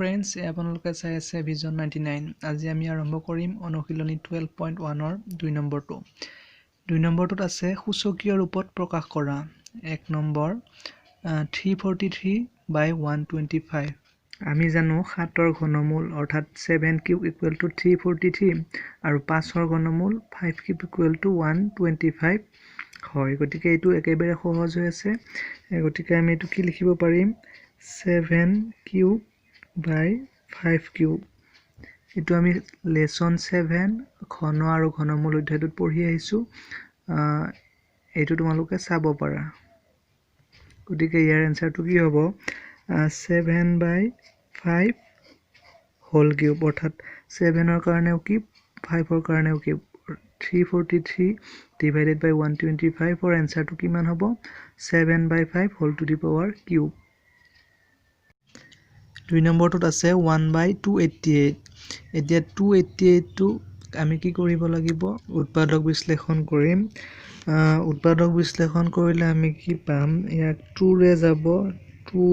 Friends আপোনালোকে চাই আছে ভিজন 99 আজি আমি আৰম্ভ কৰিম অনুশীলনী 12.1 ৰ 2 নম্বৰটো 2 নম্বৰটোত আছে সূচকীয় ৰূপত প্ৰকাশ কৰা 1 নম্বৰ 343/125 আমি জানো 7 ৰ ঘনমূল অৰ্থাৎ 7 কিউব ইকুৱেল টু 343 আৰু 5 ৰ ঘনমূল 5 কিউব ইকুৱেল টু 125 হয় গতিকে এইটো একেবাৰে সহজ হৈ আছে গতিকে আমি এইটো কি লিখিব পাৰিম 7 কিউব by 5 cube এটো আমি লেসন 7 ঘন আৰু ঘনমূল অধ্যায়টোত পঢ়ি আহিছো এটো তোমালোকে চাব পাৰা গতিকে ইয়াৰ আনসাৰটো কি হ'ব 7 by 5 whole cube অৰ্থাৎ 7 ৰ কাৰণেও কিউব 5 ৰ কাৰণেও কিউব 343 divided by 125 ৰ আনসাৰটো কিমান হ'ব 7 by 5 whole to the power cube 2 নম্বৰটোত আছে 1/288 এতিয়া 288 টো আমি কি কৰিব লাগিব উৎপাদক বিশ্লেষণ কৰিম উৎপাদক বিশ্লেষণ কৰিলে আমি কি পাম ইয়াক 2 ৰে যাব 2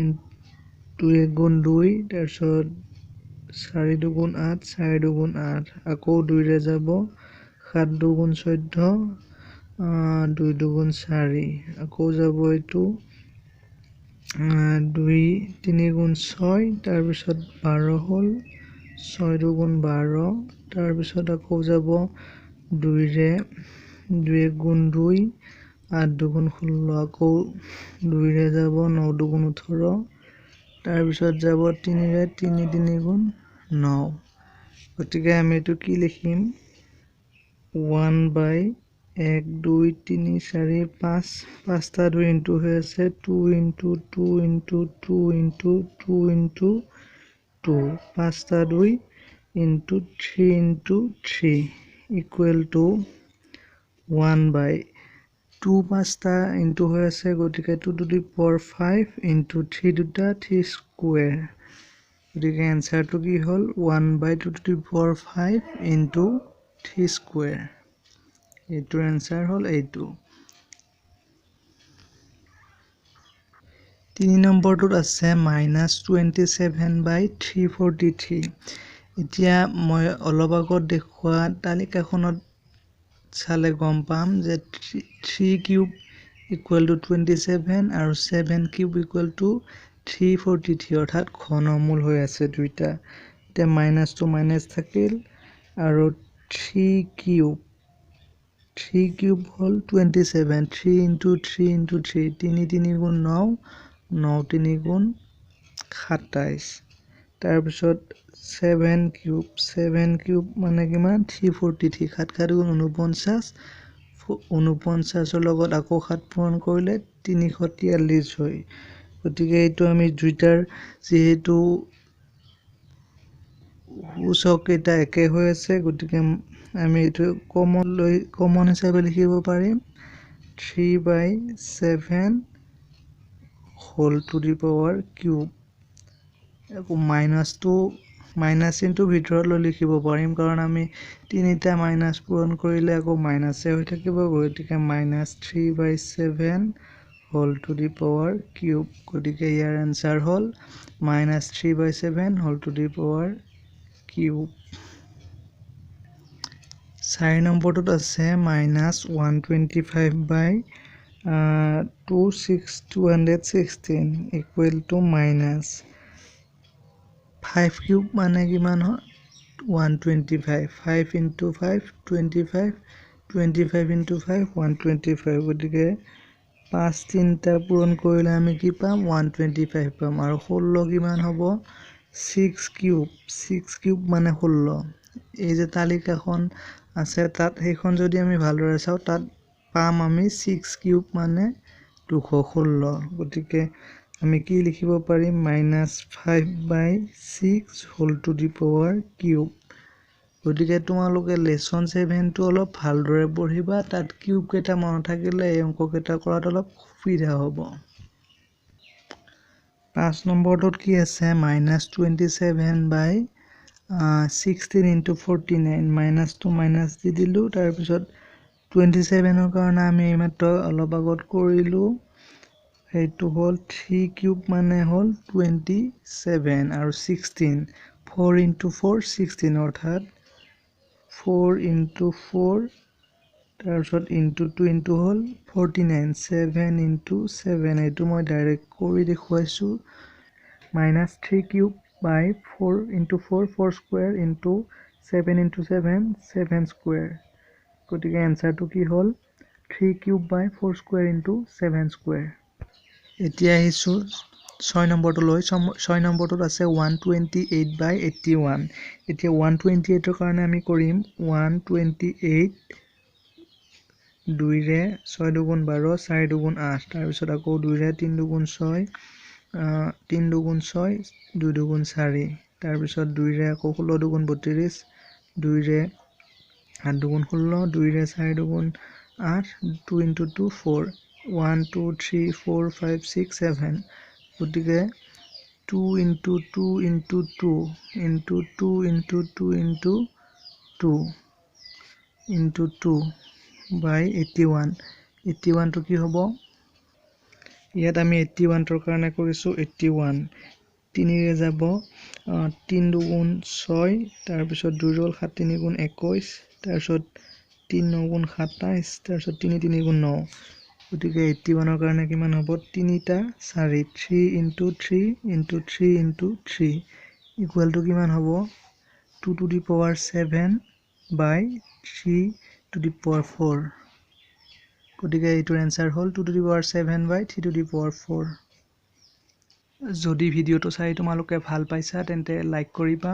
1 গুণ 2 তাৰপিছত 4 2 গুণ 8 4 2 গুণ 8 আকৌ 2 ৰে যাব 7 2 গুণ 14 2 2 গুণ 4 আকৌ যাব এইটো 2 3 গুণ 6 তাৰ পিছত 12 হল 6 2 গুণ 12 তাৰ পিছত আকৌ যাব 2 ৰে 2 গুণ 2 8 2 গুণ 16 আকৌ 2 ৰে যাব 9 2 গুণ 18 তাৰ পিছত যাব 3 ৰে 3 3 গুণ 9 গতিকে আমি এটো কি লিখিম 1 by 1 2 3 4 5 5টা 2 ইনটু হৈ আছে 2 into 2 into 2 into 2 into 2 5টা 2 into 3 into 3 equal to 1 by 2 5টা into হৈ আছে গতিকে 2 to the power 5 into 3 দুটা 3 square গতিকে আনসাৰটো কি হ'ল 1 by 2 to the power 5 into 3 square এইটোৰ আনসাৰ হ'ল এইটো 3 নম্বৰটোত আছে -27/343 এতিয়া মই অলপ আগত দেখুৱা তালিকাখনত চালে গম পাম যে 3 কিউব ইকুৱেল টু 27 আৰু 7 কিউব ইকুৱেল টু 343 অৰ্থাৎ ঘনমূল হৈ আছে দুইটা এতিয়া মাইনাস টু মাইনাস থাকিল আৰু 3 কিউব হল 27 3 into 3 into 3 3 3 গুণ 9 9 3 গুণ 27 তাৰ পিছত 7 কিউব মানে কিমান 343 7 7 গুণ 49 49 লগত আকৌ 7 পূৰণ কৰিলে 343 হয় গতিকে এইটো আমি দুইটাৰ যেহেতু সূচক এটা একে হৈ আছে গতিকে আমি এটো কমন হিচাপে লিখিব পাৰিম 3/7 whole to the power cube আকৌ মাইনাস ইনটু ভিতৰত লৈ লিখিব পাৰিম কাৰণ আমি তিনিটা মাইনাস পূৰণ কৰিলে আকৌ মাইনাসে হৈ থাকিব গতিকে -3/7 whole to the power cube গতিকে ইয়াৰ আনসাৰ হ'ল -3/7 whole to the power cube 4 নম্বৰটোত আছে -125/216 equal to -5 কিউব মানে কিমান হয় 125 5 into 5 25 25 into 5 125 গতিকে 5 তিনটা পূৰণ কৰিলে আমি কি পাম 125 পাম আৰু 16 কিমান হ'ব 6 কিউব মানে 16 এই যে তালিকাখন আছে তাত সেইখন যদি আমি ভালদৰে চাও তাত পাম আমি 6 কিউব মানে 216 গতিকে আমি কি লিখিব পাৰিম -5/6 whole to the power cube গতিকে তোমালোকে লেসন 7 টো অলপ ভালদৰে পঢ়িবা তাত কিউব কেটা মনত থাকিলে এই অংক কেটা কৰাত অলপ সুবিধা হ'ব 5 নম্বৰটোত কি আছে -27/16 into 49 মাইনাস টু মাইনাস দি দিলো তাৰ পিছত 27 ৰ কাৰণে আমি এইমাত্ৰ অলপ আগত কৰিলো এইটো হ'ল 3 কিউব মানে হ'ল 27 আৰু 16 4 × 4 16 অৰ্থাৎ 4 × 4 তাৰপিছত ইনটু 2 ইনটু হ'ল 49 7 × 7 এইটো মই ডাইৰেক্ট কৰি দেখুৱাইছোঁ -3 কিউব বাই 4 × 4 4 স্কুৱেৰ ইনটু 7 × 7 7 স্কুৱেৰ গতিকে এনচাৰটো কি হ'ল 3 কিউব বাই 4 স্কুৱেৰ ইনটু 7 স্কুৱেৰ। এতিয়া আহিছোঁ 6 নম্বৰটোলৈ। 6 নম্বৰটোত আছে 128/81। এতিয়া 128ৰ কাৰণে আমি কৰিম 128 2ৰে 6 দুগুণ 12 4 দুগুণ 8 তাৰপিছত আকৌ 2ৰে 3 দুগুণ 6 3 দুগুণ 6 2 দুগুণ 4 তাৰপিছত 2ৰে আকৌ 16 দুগুণ 32 2ৰে 8 দুগুণ 16 2ৰে 4 দুগুণ 8 2 × 2 4 1 2 3 4 5 6 7 গতিকে 2 × 2 × 2 × 2 × 2 × 2 বাই 81 81টো কি হ'ব ইয়াত আমি 81ৰ কাৰণে কৰিছোঁ 81 3ৰে যাব 3 দুগুণ 6 তাৰপিছত 2 হ'ল 7 3 গুণ 21 তাৰপিছত 3 9 গুণ 27 তাৰপিছত 3 3 গুণ 9 গতিকে 81ৰ কাৰণে কিমান হ'ব 3টা 4 3 × 3 × 3 × 3 ইকুৱেলটো কিমান হ'ব 2 টু দি পাৱাৰ 7/3⁴ গতিকে এইটোৰ এনচাৰ হ'ল 2 টু দি পাৱাৰ 7/3⁴। যদি ভিডিঅ'টো চাই তোমালোকে ভাল পাইছা তেন্তে লাইক কৰিবা,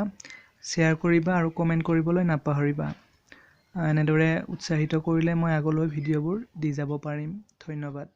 শ্বেয়াৰ কৰিবা আৰু কমেণ্ট কৰিবলৈ নাপাহৰিবা। এনেদৰে উৎসাহিত কৰিলে মই আগলৈ ভিডিঅ'বোৰ দি যাব পাৰিম। ধন্যবাদ।